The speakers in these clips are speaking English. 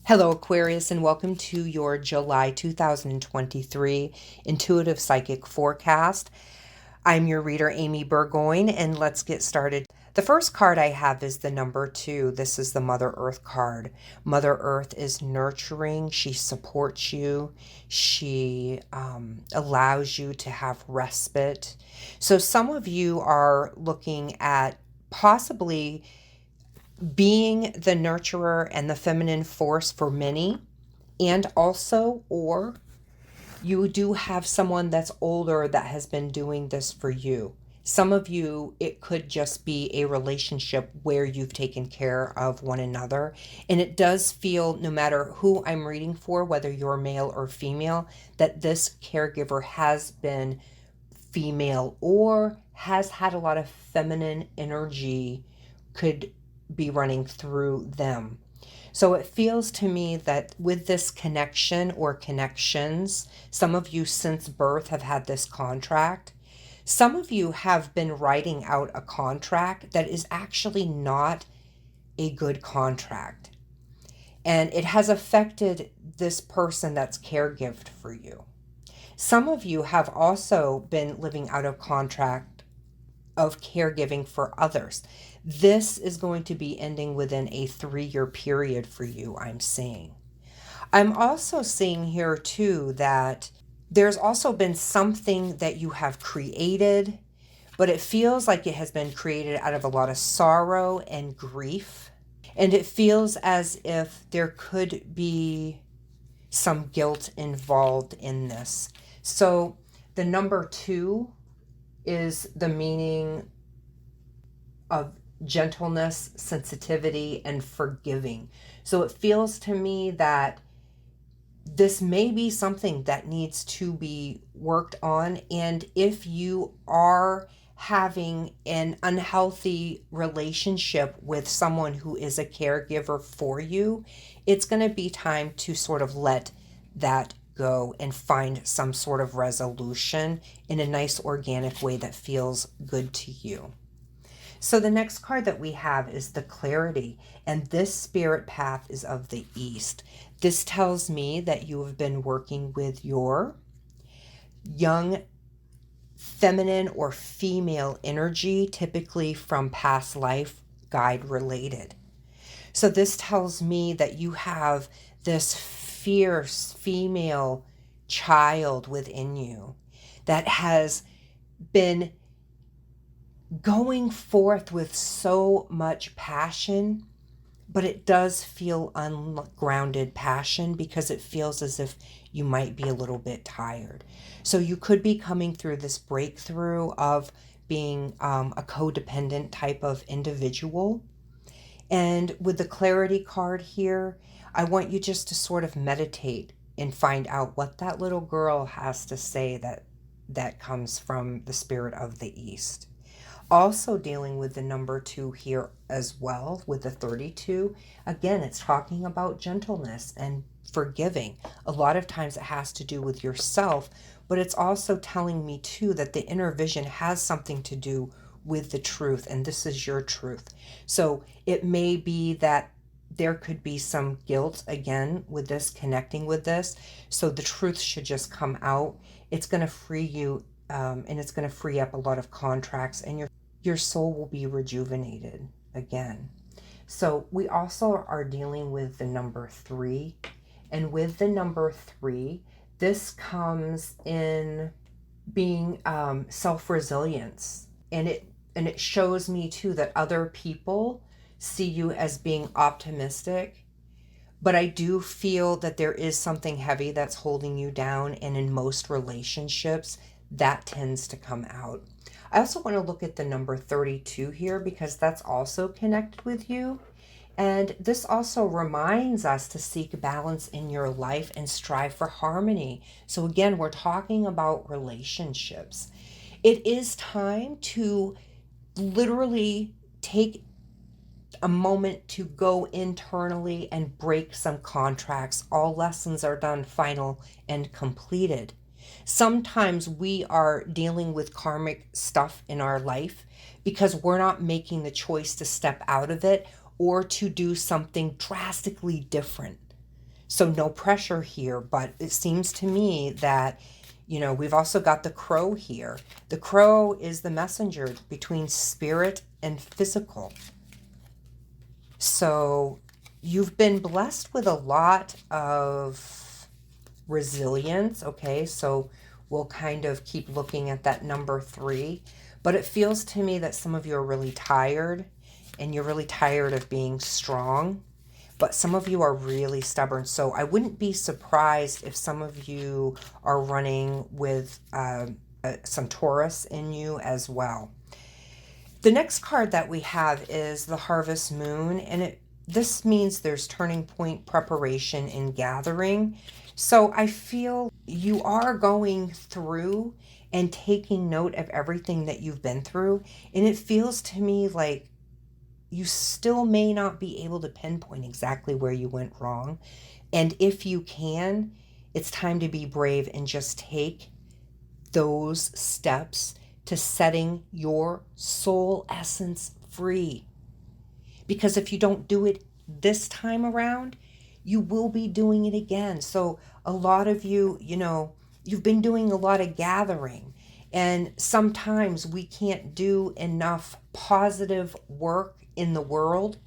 Hello, Aquarius, and welcome to your July 2023 Intuitive Psychic Forecast. I'm your reader, Amy Burgoyne, and let's get started. The first card I have is the number 2. This is the Mother Earth card. Mother Earth is nurturing. She supports you. She allows you to have respite. So some of you are looking at possibly being the nurturer and the feminine force for many, and also, or you do have someone that's older that has been doing this for you. Some of you, it could just be a relationship where you've taken care of one another. And it does feel, no matter who I'm reading for, whether you're male or female, that this caregiver has been female or has had a lot of feminine energy, could be running through them. So it feels to me that with this connection or connections, some of you since birth have had this contract. Some of you have been writing out a contract that is actually not a good contract. And it has affected this person that's caregived for you. Some of you have also been living out of contract of caregiving for others. This is going to be ending within a 3-year period for you, I'm seeing. I'm also seeing here too that there's also been something that you have created, but it feels like it has been created out of a lot of sorrow and grief. And it feels as if there could be some guilt involved in this. So the number 2 is the meaning of gentleness, sensitivity, and forgiving. So it feels to me that this may be something that needs to be worked on. And if you are having an unhealthy relationship with someone who is a caregiver for you, it's going to be time to sort of let that go and find some sort of resolution in a nice organic way that feels good to you. So the next card that we have is the Clarity, and this spirit path is of the East. This tells me that you have been working with your young feminine or female energy, typically from past life, guide related. So this tells me that you have this fierce female child within you that has been going forth with so much passion, but it does feel ungrounded passion because it feels as if you might be a little bit tired. So you could be coming through this breakthrough of being a codependent type of individual. And with the Clarity card here, I want you just to sort of meditate and find out what that little girl has to say that comes from the spirit of the East. Also dealing with the number 2 here as well, with the 32. Again, it's talking about gentleness and forgiving. A lot of times it has to do with yourself, but it's also telling me too that the inner vision has something to do with the truth, and this is your truth. So it may be that there could be some guilt again with this, connecting with this. So the truth should just come out. It's going to free you, and it's going to free up a lot of contracts, and your soul will be rejuvenated again. So we also are dealing with the number 3. And with the number 3, this comes in being self-resilience. And it shows me too that other people see you as being optimistic. But I do feel that there is something heavy that's holding you down. And in most relationships, that tends to come out. I also want to look at the number 32 here because that's also connected with you. And this also reminds us to seek balance in your life and strive for harmony. So again, we're talking about relationships. It is time to literally take a moment to go internally and break some contracts. All lessons are done, final, and completed. Sometimes we are dealing with karmic stuff in our life because we're not making the choice to step out of it or to do something drastically different. So no pressure here, but it seems to me that, we've also got the crow here. The crow is the messenger between spirit and physical. So you've been blessed with a lot of resilience, okay? So we'll kind of keep looking at that number 3. But it feels to me that some of you are really tired, and you're really tired of being strong. But some of you are really stubborn. So I wouldn't be surprised if some of you are running with some Taurus in you as well. The next card that we have is the Harvest Moon, and this means there's turning point, preparation, and gathering. So I feel you are going through and taking note of everything that you've been through, and it feels to me like you still may not be able to pinpoint exactly where you went wrong. And if you can, it's time to be brave and just take those steps to setting your soul essence free. Because if you don't do it this time around, you will be doing it again. So a lot of you, you've been doing a lot of gathering, and sometimes we can't do enough positive work in the world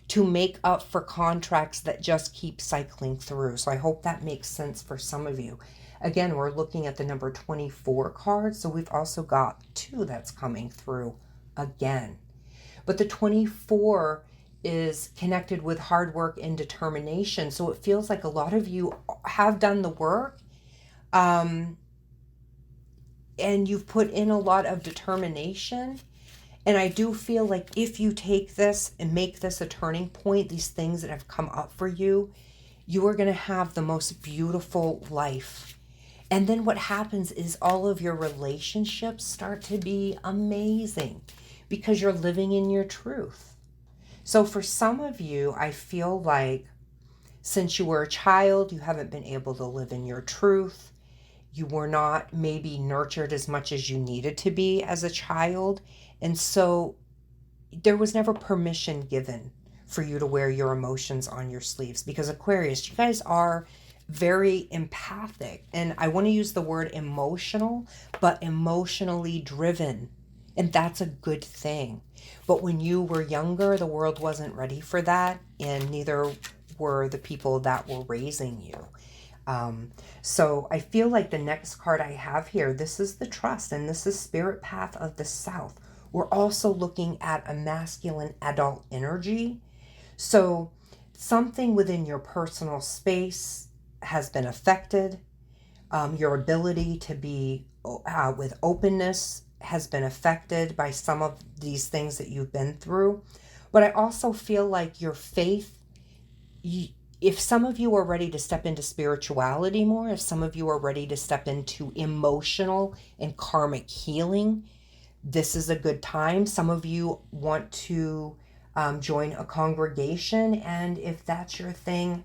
to make up for contracts that just keep cycling through. So I hope that makes sense for some of you. Again, we're looking at the number 24 card, so we've also got 2 that's coming through again. But the 24 is connected with hard work and determination, so it feels like a lot of you have done the work, and you've put in a lot of determination. And I do feel like if you take this and make this a turning point, these things that have come up for you, you are going to have the most beautiful life. And then what happens is all of your relationships start to be amazing because you're living in your truth. So for some of you, I feel like since you were a child, you haven't been able to live in your truth. You were not maybe nurtured as much as you needed to be as a child. And so there was never permission given for you to wear your emotions on your sleeves, because Aquarius, you guys are very empathic. And I want to use the word emotional, but emotionally driven. And that's a good thing. But when you were younger, the world wasn't ready for that. And neither were the people that were raising you. So I feel like the next card I have here, this is the Trust, and this is Spirit Path of the South. We're also looking at a masculine adult energy. So something within your personal space has been affected. Your ability to be with openness has been affected by some of these things that you've been through. But I also feel like your faith, if some of you are ready to step into spirituality more, if some of you are ready to step into emotional and karmic healing, this is a good time. Some of you want to join a congregation, and if that's your thing,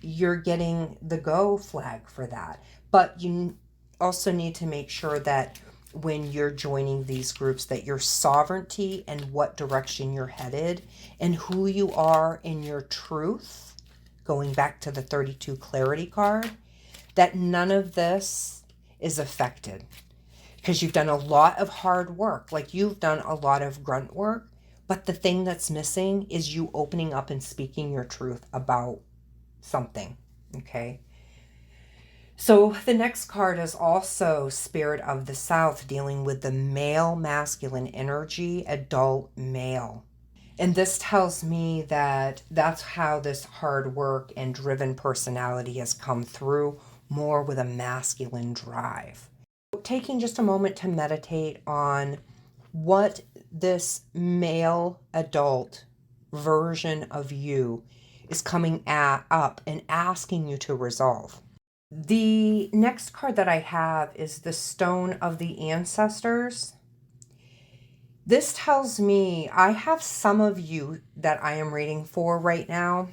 you're getting the go flag for that. But you also need to make sure that when you're joining these groups, that your sovereignty and what direction you're headed and who you are in your truth, going back to the 32 clarity card, that none of this is affected. Because you've done a lot of hard work, like you've done a lot of grunt work, but the thing that's missing is you opening up and speaking your truth about something, okay? So the next card is also Spirit of the South, dealing with the male masculine energy, adult male. And this tells me that that's how this hard work and driven personality has come through, more with a masculine drive. Taking just a moment to meditate on what this male adult version of you is coming up and asking you to resolve. The next card that I have is the Stone of the Ancestors. This tells me I have some of you that I am reading for right now.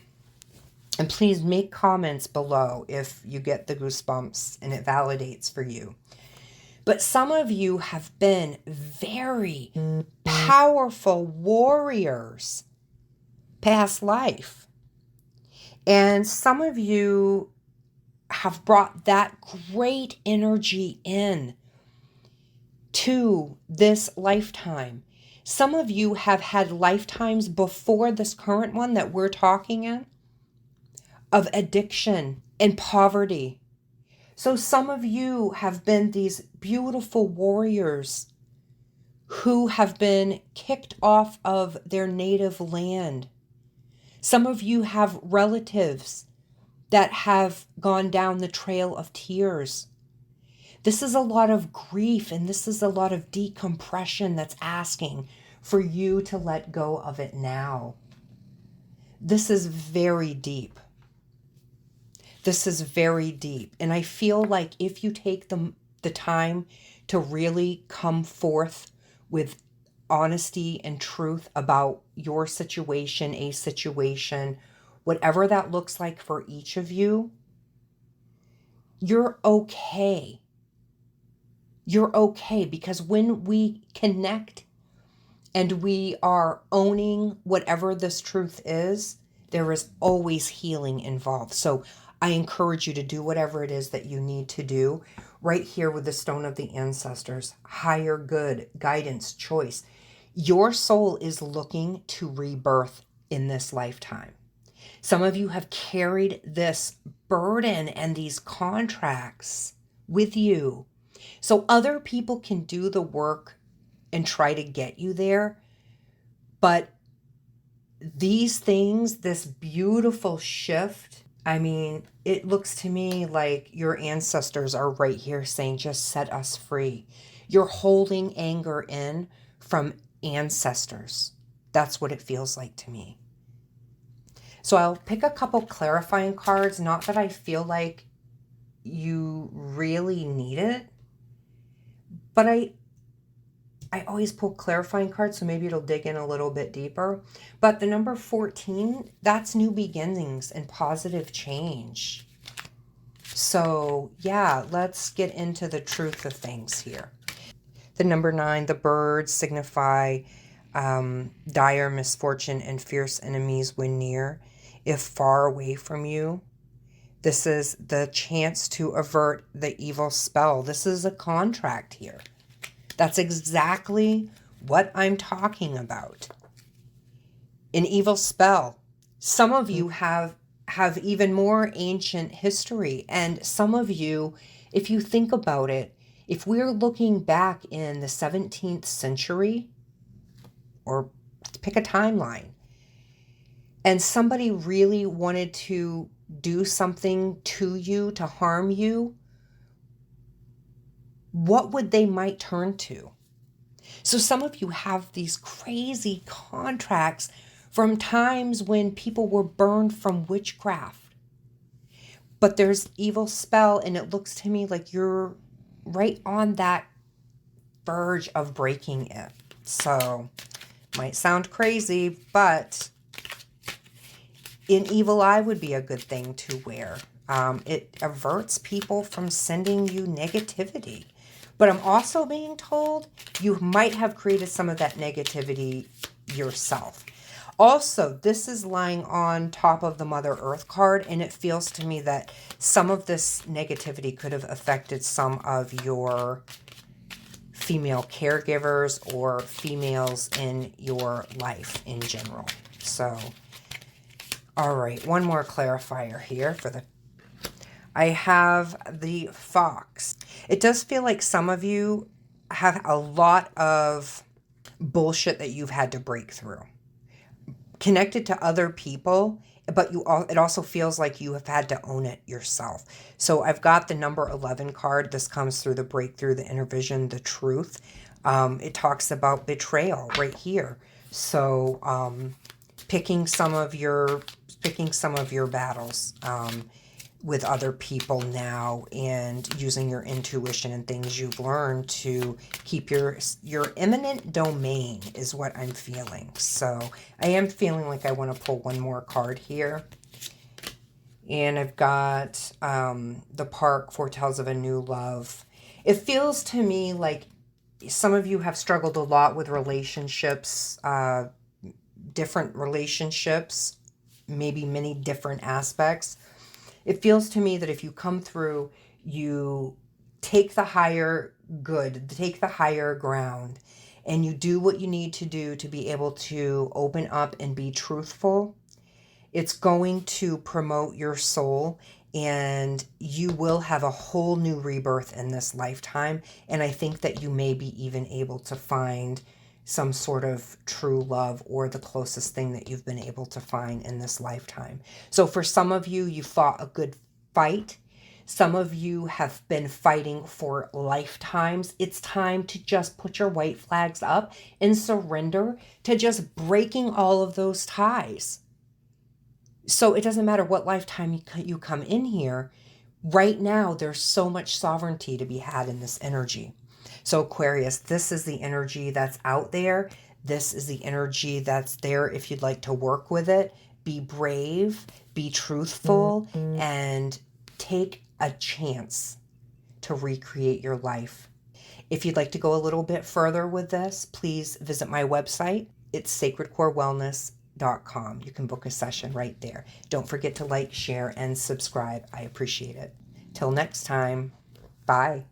And please make comments below if you get the goosebumps and it validates for you. But some of you have been very powerful warriors past life. And some of you have brought that great energy in to this lifetime. Some of you have had lifetimes before this current one that we're talking in of addiction and poverty. So some of you have been these beautiful warriors who have been kicked off of their native land. Some of you have relatives that have gone down the trail of tears. This is a lot of grief, and this is a lot of decompression that's asking for you to let go of it now. This is very deep. This is very deep. And I feel like if you take the time to really come forth with honesty and truth about your situation, a situation, whatever that looks like for each of you, you're okay. You're okay, because when we connect and we are owning whatever this truth is, there is always healing involved. So I encourage you to do whatever it is that you need to do right here with the Stone of the Ancestors. Higher good, guidance, choice. Your soul is looking to rebirth in this lifetime. Some of you have carried this burden and these contracts with you, so other people can do the work and try to get you there. But these things, this beautiful shift, I mean, it looks to me like your ancestors are right here saying, just set us free. You're holding anger in from ancestors. That's what it feels like to me. So I'll pick a couple clarifying cards. Not that I feel like you really need it, but I always pull clarifying cards, so maybe it'll dig in a little bit deeper. But the number 14, that's new beginnings and positive change. So yeah, let's get into the truth of things here. The number 9, the birds signify dire misfortune and fierce enemies when near, if far away from you. This is the chance to avert the evil spell. This is a contract here. That's exactly what I'm talking about. An evil spell. Some of you have even more ancient history. And some of you, if you think about it, if we're looking back in the 17th century, or pick a timeline, and somebody really wanted to do something to you, to harm you, what would they might turn to? So some of you have these crazy contracts from times when people were burned from witchcraft. But there's evil spell, and it looks to me like you're right on that verge of breaking it. So, might sound crazy, but an evil eye would be a good thing to wear. It averts people from sending you negativity. But I'm also being told you might have created some of that negativity yourself. Also, this is lying on top of the Mother Earth card, and it feels to me that some of this negativity could have affected some of your female caregivers or females in your life in general. So, all right, one more clarifier here for the... I have the Fox. It does feel like some of you have a lot of bullshit that you've had to break through. Connected to other people, but it also feels like you have had to own it yourself. So I've got the number 11 card. This comes through the breakthrough, the inner vision, the truth. It talks about betrayal right here. So picking some of your battles with other people now, and using your intuition and things you've learned to keep your eminent domain is what I'm feeling. So I am feeling like I want to pull one more card here. And I've got the Park foretells of a new love. It feels to me like some of you have struggled a lot with relationships, different relationships. maybe many different aspects. It feels to me that if you come through, you take the higher good, take the higher ground, and you do what you need to do to be able to open up and be truthful. It's going to promote your soul, and you will have a whole new rebirth in this lifetime. And I think that you may be even able to find some sort of true love, or the closest thing that you've been able to find in this lifetime. So for some of you, you fought a good fight. Some of you have been fighting for lifetimes. It's time to just put your white flags up and surrender to just breaking all of those ties. So it doesn't matter what lifetime you come in here. Right now, there's so much sovereignty to be had in this energy. So Aquarius, this is the energy that's out there. This is the energy that's there if you'd like to work with it. Be brave, be truthful, and take a chance to recreate your life. If you'd like to go a little bit further with this, please visit my website. It's sacredcorewellness.com. You can book a session right there. Don't forget to like, share, and subscribe. I appreciate it. Till next time, bye.